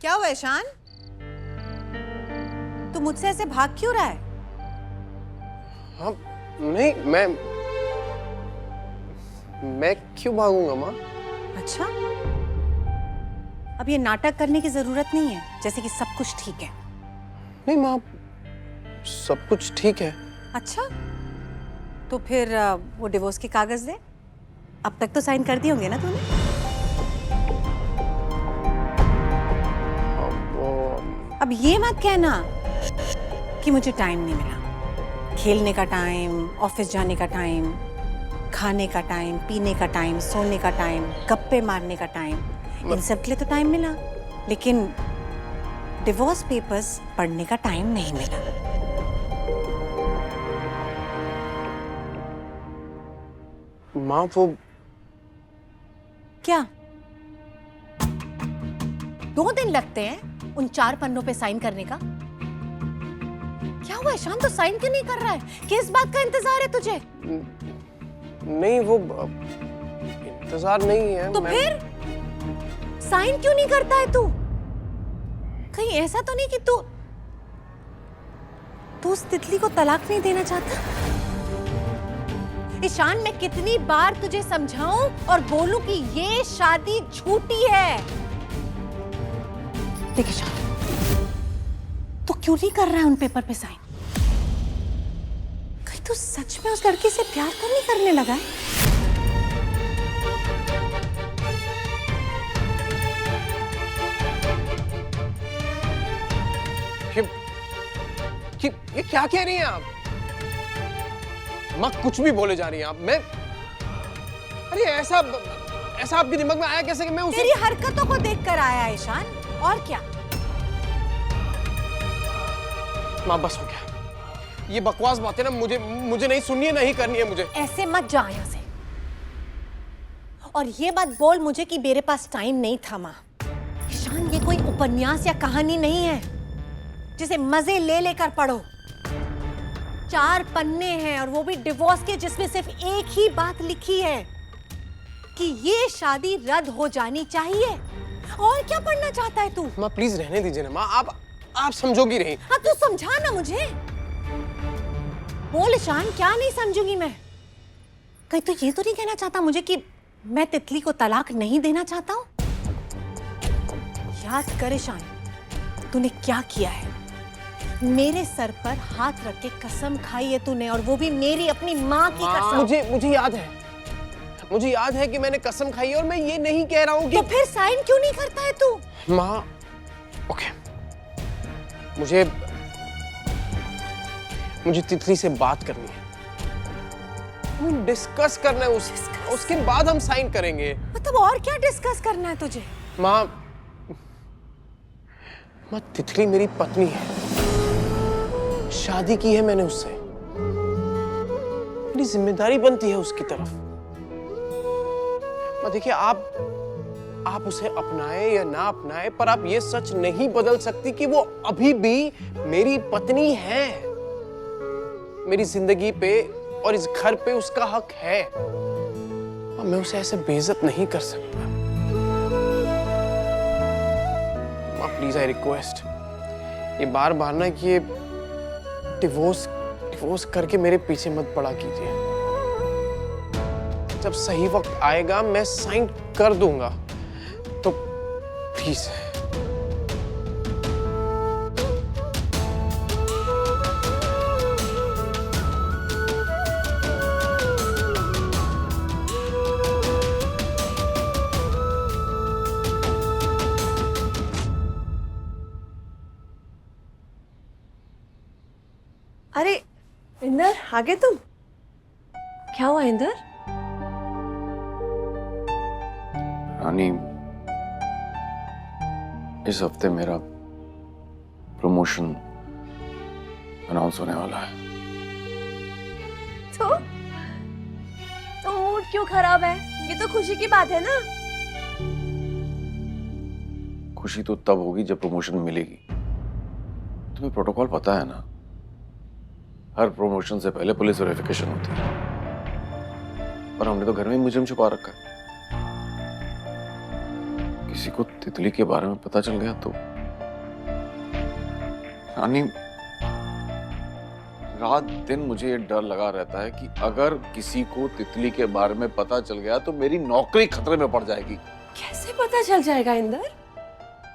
क्या हुआ ईशान? तू मुझसे ऐसे भाग क्यों रहा है? हाँ, नहीं मैं क्यों भागूंगा माँ? अच्छा, अब ये नाटक करने की जरूरत नहीं है, जैसे कि सब कुछ ठीक है। नहीं माँ, सब कुछ ठीक है। अच्छा, तो फिर वो डिवोर्स के कागज दे। अब तक तो साइन कर दिए होंगे ना तूने? अब ये मत कहना कि मुझे टाइम नहीं मिला। खेलने का टाइम, ऑफिस जाने का टाइम, खाने का टाइम, पीने का टाइम, सोने का टाइम, गप्पे मारने का टाइम, इन सब के लिए तो टाइम मिला, लेकिन डिवोर्स पेपर्स पढ़ने का टाइम नहीं मिला। माँ वो क्या 2 दिन लगते हैं उन 4 पन्नों पे साइन करने का? क्या हुआ ईशान, तो साइन क्यों नहीं कर रहा है? किस बात का इंतजार है तुझे? नहीं, वो इंतजार नहीं है। तो फिर साइन क्यों नहीं करता है तू? कहीं ऐसा तो नहीं कि तू उस तितली को तलाक नहीं देना चाहता? ईशान, मैं कितनी बार तुझे समझाऊं और बोलूं कि ये शादी झूठी है। देख ईशान, तू क्यों नहीं कर रहा है उन पेपर पे साइन? कहीं तू सच में उस लड़की से प्यार तो नहीं करने लगा है? ये क्या कह रही हैं आप? माँ कुछ भी बोले जा रही हैं आप। मैं अरे ऐसा आपके दिमाग में आया कैसे कि मैं उसे... तेरी हरकतों को देखकर आया ईशान, और क्या? माँ बस हो गया। ये बकवास बातें ना मुझे नहीं सुननी है, नहीं करनी है मुझे। ऐसे मत जा यहाँ से। और ये बात बोल मुझे कि मेरे पास टाइम नहीं था। माँ ईशान, ये कोई उपन्यास या कहानी नहीं है जिसे मजे ले लेकर पढ़ो। 4 पन्ने हैं और वो भी डिवोर्स के, जिसमें सिर्फ एक ही बात लिखी है कि ये शादी रद्द हो जानी चाहिए। और क्या पढ़ना चाहता है तू? माँ प्लीज रहने दीजिए ना माँ, आप समझोगी नहीं। हाँ, तू समझा ना मुझे। बोल ईशान, क्या नहीं समझूंगी मैं? कहीं तू ये तो नहीं कहना चाहता मुझे कि मैं तितली को तलाक नहीं देना चाहता हूँ? याद कर ईशान, तूने क्या किया है। मेरे सर पर हाथ रख के कसम खाई है तूने, और वो भी मेरी अपनी माँ की कसम। मुझे याद है कि मैंने कसम खाई है, और मैं ये नहीं कह रहा हूँ कि... तो फिर साइन क्यों नहीं करता है तू? माँ ओके, मुझे तितली से बात करनी है, डिस्कस करना है। उसके बाद हम साइन करेंगे। मतलब और क्या डिस्कस करना है तुझे? माँ तितली मेरी पत्नी है, शादी की है मैंने उससे, मेरी जिम्मेदारी बनती है उसकी तरफ। देखिए, आप उसे अपनाए या ना अपनाए, पर आप ये सच नहीं बदल सकती कि वो अभी भी मेरी पत्नी है। मेरी जिंदगी पे और इस घर पे उसका हक है, और मैं उसे ऐसे बेइज्जत नहीं कर सकता। प्लीज आई रिक्वेस्ट, ये बार बार ना कि ये डिवोर्स करके मेरे पीछे मत पड़ा कीजिए। जब सही वक्त आएगा मैं साइन कर दूंगा, तो प्लीज। अरे इंदर, आ गए तुम? क्या हुआ इंदर? रानी, इस हफ्ते मेरा प्रमोशन अनाउंस होने वाला है। तो मूड क्यों खराब है? ये तो खुशी की बात है ना। खुशी तो तब होगी जब प्रमोशन मिलेगी। तुम्हें प्रोटोकॉल पता है ना, हर प्रमोशन से पहले पुलिस वेरिफिकेशन होती है, और हमने तो घर में मुजरिम छुपा रखा है। किसी को तितली के बारे में पता चल गया तो रानी, रात दिन मुझे ये डर लगा रहता है कि अगर किसी को तितली के बारे में पता चल गया तो मेरी नौकरी खतरे में पड़ जाएगी। कैसे पता चल जाएगा इंदर?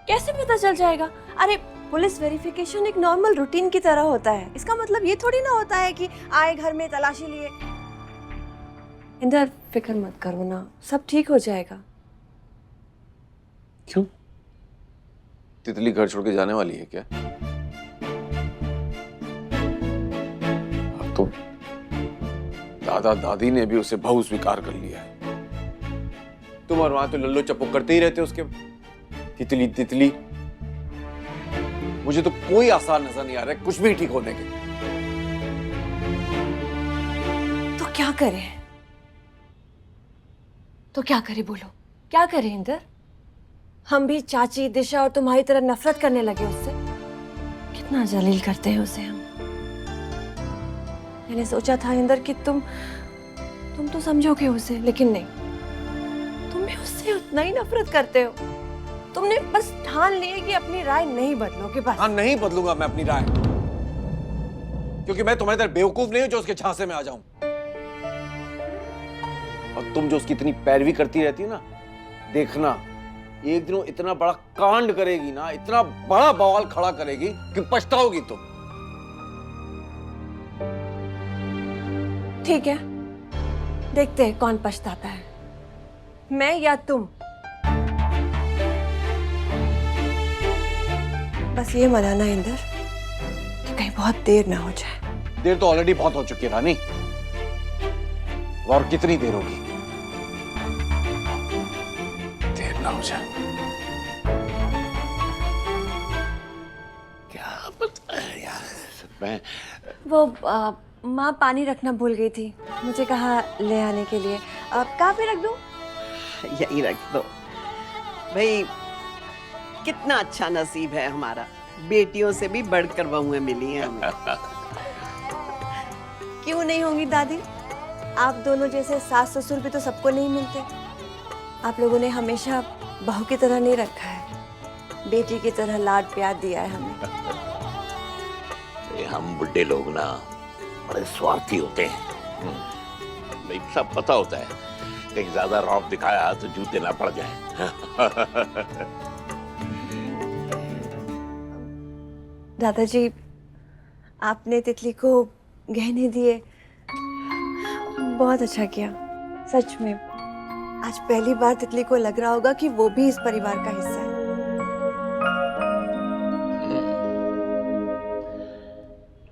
कैसे पता चल जाएगा? अरे पुलिस वेरिफिकेशन एक नॉर्मल रूटीन की तरह होता है। इसका मतलब ये थोड़ी ना होता है कि आए घर में तलाशी लिए। इंदर फिक्र मत करो ना, सब ठीक हो जाएगा। क्यों? तितली घर छोड़ के जाने वाली है क्या? अब तो दादा दादी ने भी उसे बहू स्वीकार कर लिया है। तुम और वहां तो लल्लो चप्पो करते ही रहते हो उसके। तितली तितली, मुझे तो कोई आसार नजर नहीं आ रहा है कुछ भी ठीक होने के। तो क्या करें? तो क्या करें बोलो, क्या करें इंदर? हम भी चाची, दिशा और तुम्हारी तरह नफरत करने लगे उससे। कितना जलील करते हैं उसे हम। मैंने सोचा था इंदर कि तुम तो समझोगे उसे, लेकिन नहीं, तुम भी उससे उतना ही नफरत करते हो। तुमने बस ठान लिया कि अपनी राय नहीं बदलोगे बस। हाँ, नहीं बदलूंगा मैं अपनी राय, क्योंकि मैं तुम्हारी तरह बेवकूफ नहीं हूं जो उसके झांसे में आ जाऊं। और तुम जो उसकी इतनी पैरवी करती रहती है ना, देखना एक दिन वो इतना बड़ा कांड करेगी ना, इतना बड़ा बवाल खड़ा करेगी कि पछताओगी तुम। ठीक है, देखते हैं कौन पछताता है, मैं या तुम। बस ये मनाना इंदर कि कहीं बहुत देर ना हो जाए। देर तो ऑलरेडी बहुत हो चुकी है रानी, और कितनी देर होगी? देर ना हो जाए। क्या पता है यार, मैं वो माँ पानी रखना भूल गई थी, मुझे कहा ले आने के लिए। कहाँ पे रख दूँ? यही रख दो भाई। कितना अच्छा नसीब है हमारा, बेटियों से भी बढ़कर बहुएं मिली हैं हमें। क्यों नहीं होंगी दादी? आप दोनों जैसे सास ससुर भी तो सबको नहीं मिलते। आप लोगों ने हमेशा बहू की तरह नहीं रखा है, बेटी की तरह लाड प्यार दिया है हमें। ये हम बुड्ढे लोग ना बड़े स्वार्थी होते हैं। भाई सब पता होता है, कहीं ज्यादा रौब दिखाया तो जूते ना पड़ जाएं। दादाजी, आपने तितली को गहने दिए, बहुत अच्छा किया। सच में आज पहली बार तितली को लग रहा होगा कि वो भी इस परिवार का हिस्सा है।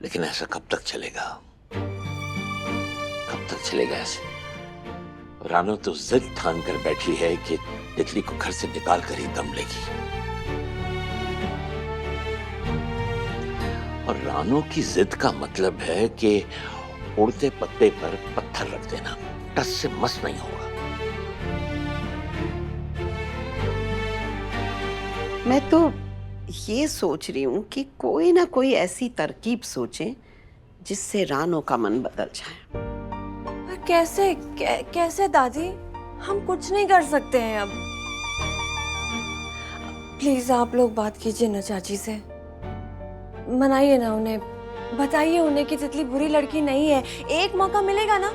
लेकिन ऐसा कब तक चलेगा? कब तक चलेगा ऐसे? रानो तो जिद ठान कर बैठी है कि तितली को घर से निकाल कर ही दम लेगी। और रानो की जिद का मतलब है कि उड़ते पत्ते पर पत्थर रख देना, टस से मस नहीं होगा। मैं तो ये सोच रही हूँ कि कोई ना कोई ऐसी तरकीब सोचें जिससे रानो का मन बदल जाए। पर कैसे कैसे दादी? हम कुछ नहीं कर सकते हैं अब। प्लीज आप लोग बात कीजिए ना चाची से, मनाइए ना उन्हें, बताइए उन्हें कि तितली बुरी लड़की नहीं है। एक मौका मिलेगा ना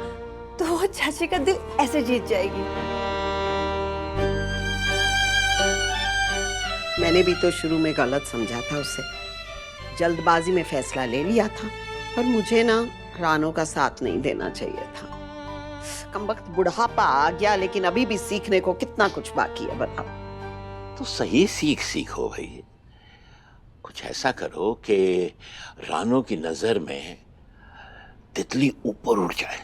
तो वो चाची का दिल ऐसे जीत जाएगी। मैंने भी तो शुरू में गलत समझा था उसे, जल्दबाजी में फैसला ले लिया था। पर मुझे ना रानो का साथ नहीं देना चाहिए था। कमबख्त बुढ़ापा आ गया, लेकिन अभी भी सीखने को कितना कुछ बाकी है, बताओ। तो सही सीखो भाई। कुछ ऐसा करो कि रानो की नजर में तितली ऊपर उठ जाए।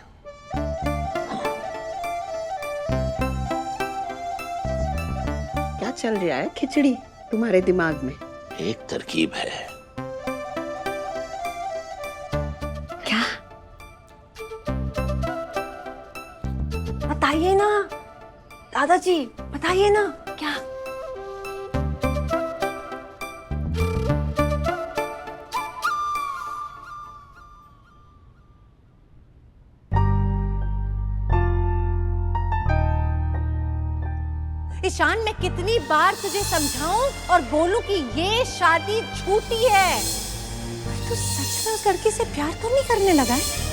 क्या चल रहा है खिचड़ी तुम्हारे दिमाग में? एक तरकीब है। क्या? बताइए ना दादाजी, बताइए ना क्या? ईशान, मैं कितनी बार तुझे समझाऊं और बोलूं कि ये शादी झूठी है। तू सच में उस लड़की से प्यार तो नहीं करने लगा है?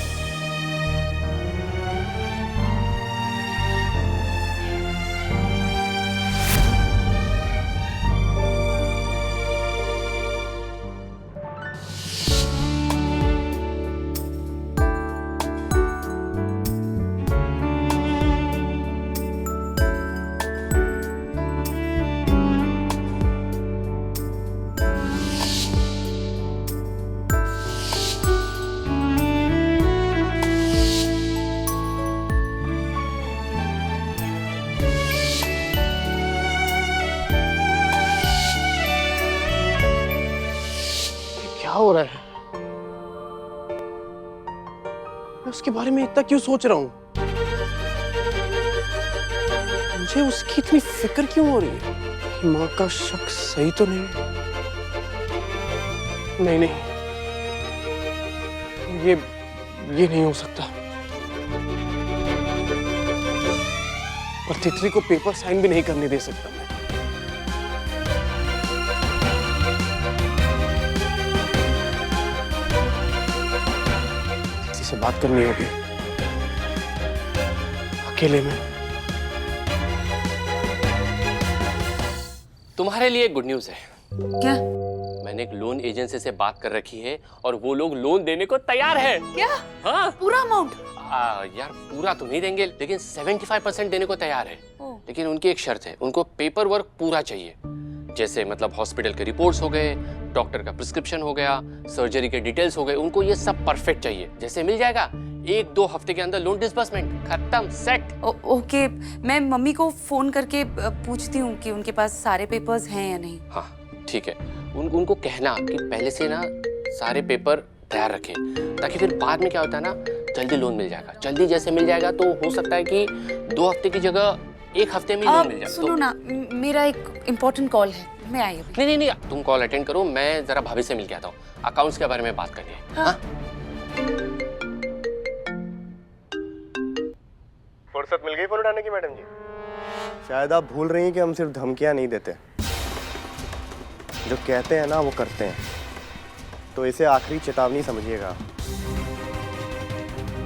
क्या हो रहा है? मैं उसके बारे में इतना क्यों सोच रहा हूं? मुझे उसकी इतनी फिक्र क्यों हो रही है? कि माँ का शक सही तो नहीं है? नहीं, ये नहीं हो सकता। और तितली को पेपर साइन भी नहीं करने दे सकता मैं। तितली से बात करनी होगी, अकेले में। तुम्हारे लिए गुड न्यूज़ है। क्या? मैंने एक लोन एजेंसी से बात कर रखी है और वो लोग लोन देने को तैयार है। क्या? हाँ, पूरा अमाउंट? यार पूरा तो नहीं देंगे, लेकिन 75% देने को तैयार है। लेकिन उनकी एक शर्त है, उनको पेपर वर्क पूरा चाहिए। जैसे मतलब हॉस्पिटल के रिपोर्ट्स हो गए, डॉक्टर का प्रिस्क्रिप्शन हो गया, सर्जरी के डिटेल्स हो गए, उनको ये सब परफेक्ट चाहिए। जैसे मिल जाएगा 1-2 हफ्ते के अंदर लोन डिसबर्समेंट खत्म, सेट। ओके, मैं मम्मी को फोन करके पूछती हूँ कि उनके पास सारे पेपर्स हैं या नहीं। हाँ ठीक है, उनको कहना कि पहले से ना सारे पेपर तैयार रखें, ताकि फिर बाद में क्या होता है ना, जल्दी लोन मिल जाएगा। जल्दी जैसे मिल जाएगा तो हो सकता है कि 2 हफ्ते की जगह 1 हफ्ते में लोन मिल जाए। सुनो ना, मेरा एक इम्पोर्टेंट कॉल है, मैं आई अभी। नहीं, तुम कॉल अटेंड करो, मैं जरा भाभी से मिल के आता हूँ। अकाउंट्स के बारे में बात करनी है। हाँ? फुर्सत मिल गई फोन उठाने की मैडम जी? शायद आप भूल रही हैं कि हम सिर्फ धमकियां नहीं देते, जो कहते हैं ना वो करते हैं। तो इसे आखिरी चेतावनी समझिएगा।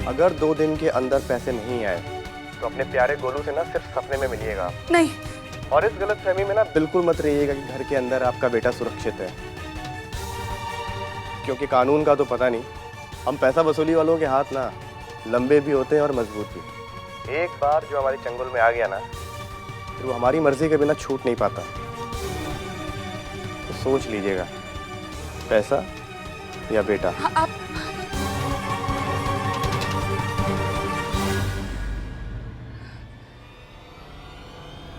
अगर 2 दिन के अंदर पैसे नहीं आए तो अपने प्यारे गोलू से ना सिर्फ सपने में मिलिएगा। नहीं। और इस गलतफहमी में ना बिल्कुल मत रहिएगा कि घर के अंदर आपका बेटा सुरक्षित है, क्योंकि कानून का तो पता नहीं। हम पैसा वसूली वालों के हाथ ना लंबे भी होते हैं और मजबूत भी। एक बार जो हमारी चंगुल में आ गया ना, फिर वो हमारी मर्जी के बिना छूट नहीं पाता। तो सोच लीजिएगा, पैसा या बेटा। आप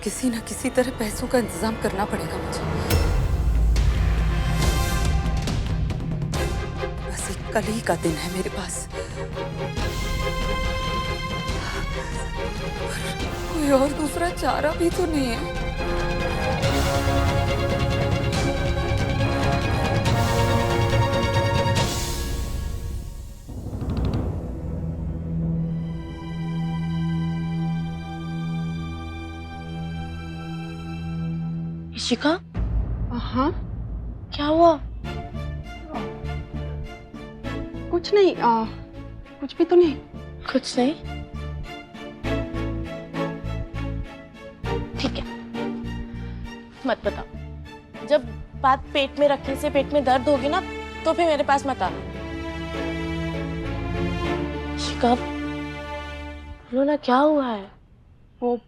किसी न किसी तरह पैसों का इंतजाम करना पड़ेगा मुझे। बस एक कल ही का दिन है मेरे पास। कोई और दूसरा चारा भी तो नहीं है। इशिका? हाँ, क्या हुआ? कुछ नहीं, कुछ भी तो नहीं। कुछ नहीं? ठीक है, मत बताओ। जब बात पेट में रखने से पेट में दर्द होगी ना, तो फिर मेरे पास मत आना। इशिका, बोलो ना, क्या हुआ है? वो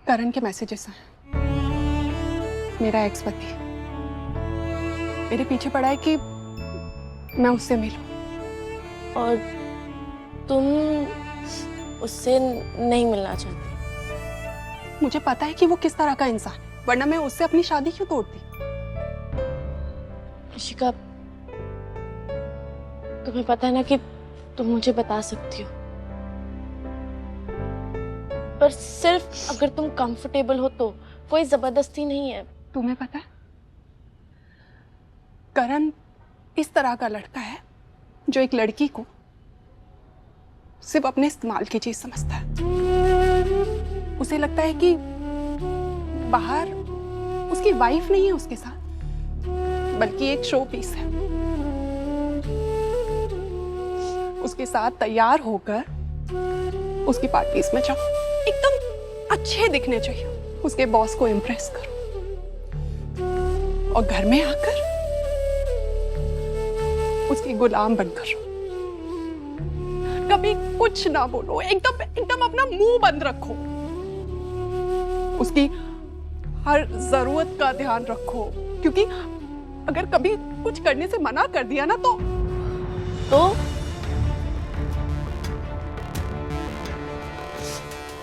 करण के मैसेजेस हैं। मेरा एक्स पति मेरे पीछे पड़ा है कि मैं उससे मिलूं। और तुम उससे नहीं मिलना चाहती? मुझे पता है कि वो किस तरह का इंसान है, वरना मैं उससे अपनी शादी क्यों तोड़ती। इशिका, तुम्हें पता है ना कि तुम मुझे बता सकती हो, पर सिर्फ अगर तुम कंफर्टेबल हो तो, कोई जबरदस्ती नहीं है। तुम्हें पता है, करण इस तरह का लड़का है जो एक लड़की को सिर्फ अपने इस्तेमाल की चीज समझता है। उसे लगता है कि बाहर उसकी वाइफ नहीं है उसके साथ, बल्कि एक शो पीस है। उसके साथ तैयार होकर उसकी पार्टीज में जाओ, एकदम अच्छे दिखने चाहिए, उसके बॉस को इम्प्रेस करो, और घर में आकर उसकी गुलाम बनकर रहो। कभी कुछ ना बोलो, एकदम एकदम अपना मुंह बंद रखो, उसकी हर जरूरत का ध्यान रखो, क्योंकि अगर कभी कुछ करने से मना कर दिया ना तो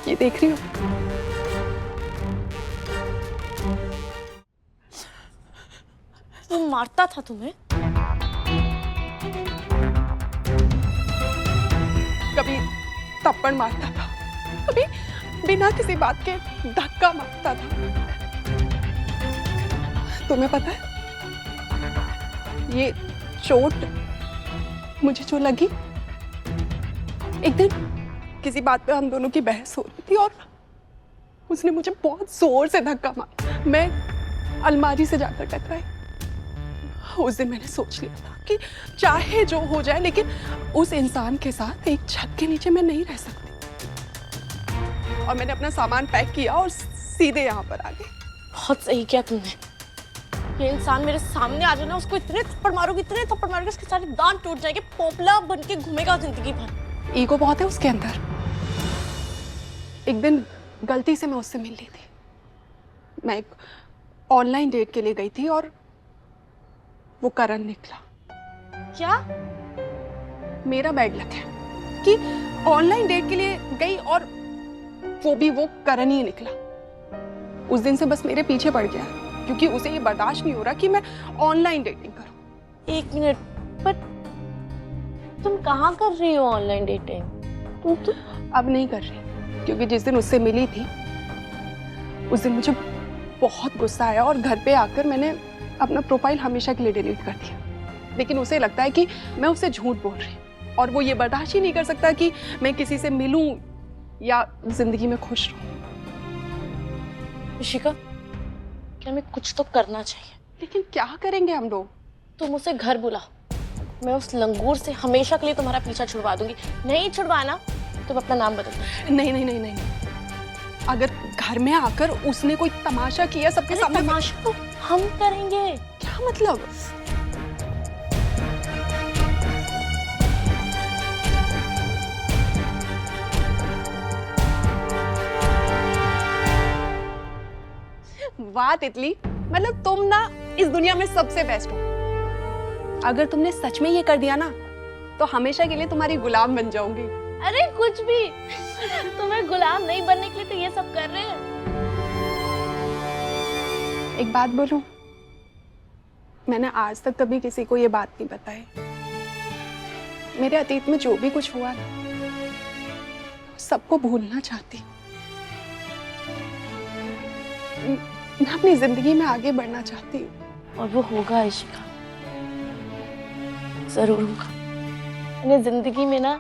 ये देख रही हो, वो मारता था तुम्हें? कभी थप्पड़ मारता था, कभी बिना किसी बात के धक्का मारता था। तुम्हें पता है ये चोट मुझे जो लगी, एक दिन किसी बात पे हम दोनों की बहस हो रही थी और उसने मुझे बहुत जोर से धक्का मारा, मैं अलमारी से जाकर टकराई। उस दिन मैंने सोच लिया था कि चाहे जो हो जाए, लेकिन उस इंसान के साथ एक छत के नीचे मैं नहीं रह सकती, और मैंने अपना सामान पैक किया और सीधे यहाँ पर आ गई। बहुत सही किया तुमने। ये इंसान मेरे सामने आ जाए ना, उसको इतने थप्पड़ मारोगी, उसके सारे दांत टूट जाएंगे, पोपला बन के घूमेगा जिंदगी भर। ईगो बहुत है उसके अंदर। एक दिन गलती से मैं उससे मिल ली थी। मैं एक ऑनलाइन डेट के लिए गई थी और वो करण निकला। क्या? मेरा बैड लक है कि ऑनलाइन डेट के लिए गई और वो करण ही निकला। उस दिन से बस मेरे पीछे पड़ गया, क्योंकि उसे ये बर्दाश्त नहीं हो रहा कि मैं ऑनलाइन डेटिंग करूं। 1 मिनट, पर तुम कहाँ कर रही हो ऑनलाइन डेटिंग? तुम अब नहीं कर रही, क्योंकि जिस दिन उससे मिली थी उस दिन मुझे बहुत गुस्सा आया और घर पे आकर मैंने अपना प्रोफाइल हमेशा के लिए डिलीट कर दिया। लेकिन उसे लगता है कि मैं उससे झूठ बोल रही हूँ, और वो ये बर्दाश्त ही नहीं कर सकता कि मैं किसी से मिलूं या जिंदगी में खुश रहूं। ऋषिका, क्या हमें कुछ तो करना चाहिए। लेकिन क्या करेंगे हम लोग? तुम उसे घर बुला, मैं उस लंगूर से हमेशा के लिए तुम्हारा पीछा छुड़वा दूंगी। नहीं छुड़वाना तुम अपना नाम बदल। नहीं नहीं नहीं नहीं, अगर घर में आकर उसने कोई तमाशा किया सबके सामने। तमाशा तो हम करेंगे। क्या मतलब? वाह तितली, मतलब तुम ना इस दुनिया में सबसे बेस्ट हो। अगर तुमने सच में ये कर दिया ना तो हमेशा के लिए तुम्हारी गुलाम बन जाऊंगी। अरे कुछ भी, तुम्हें गुलाम नहीं बनने के लिए तो ये सब कर रहे हैं। एक बात बोलूं, मैंने आज तक कभी किसी को ये बात नहीं बताई। मेरे अतीत में जो भी कुछ हुआ ना, सबको भूलना चाहती। मैं अपनी जिंदगी में आगे बढ़ना चाहती हूँ। और वो होगा ऋषिका, जरूर होगा। मैंने जिंदगी में ना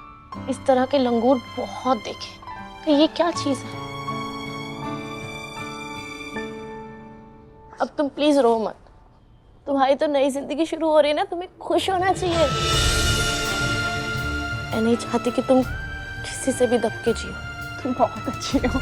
इस तरह के लंगूर बहुत देखे कि ये क्या चीज है। अब तुम प्लीज रो मत, तुम्हारी तो नई जिंदगी शुरू हो रही है ना, तुम्हें खुश होना चाहिए। मैं नहीं चाहती कि तुम किसी से भी दब के जियो। तुम बहुत अच्छी हो।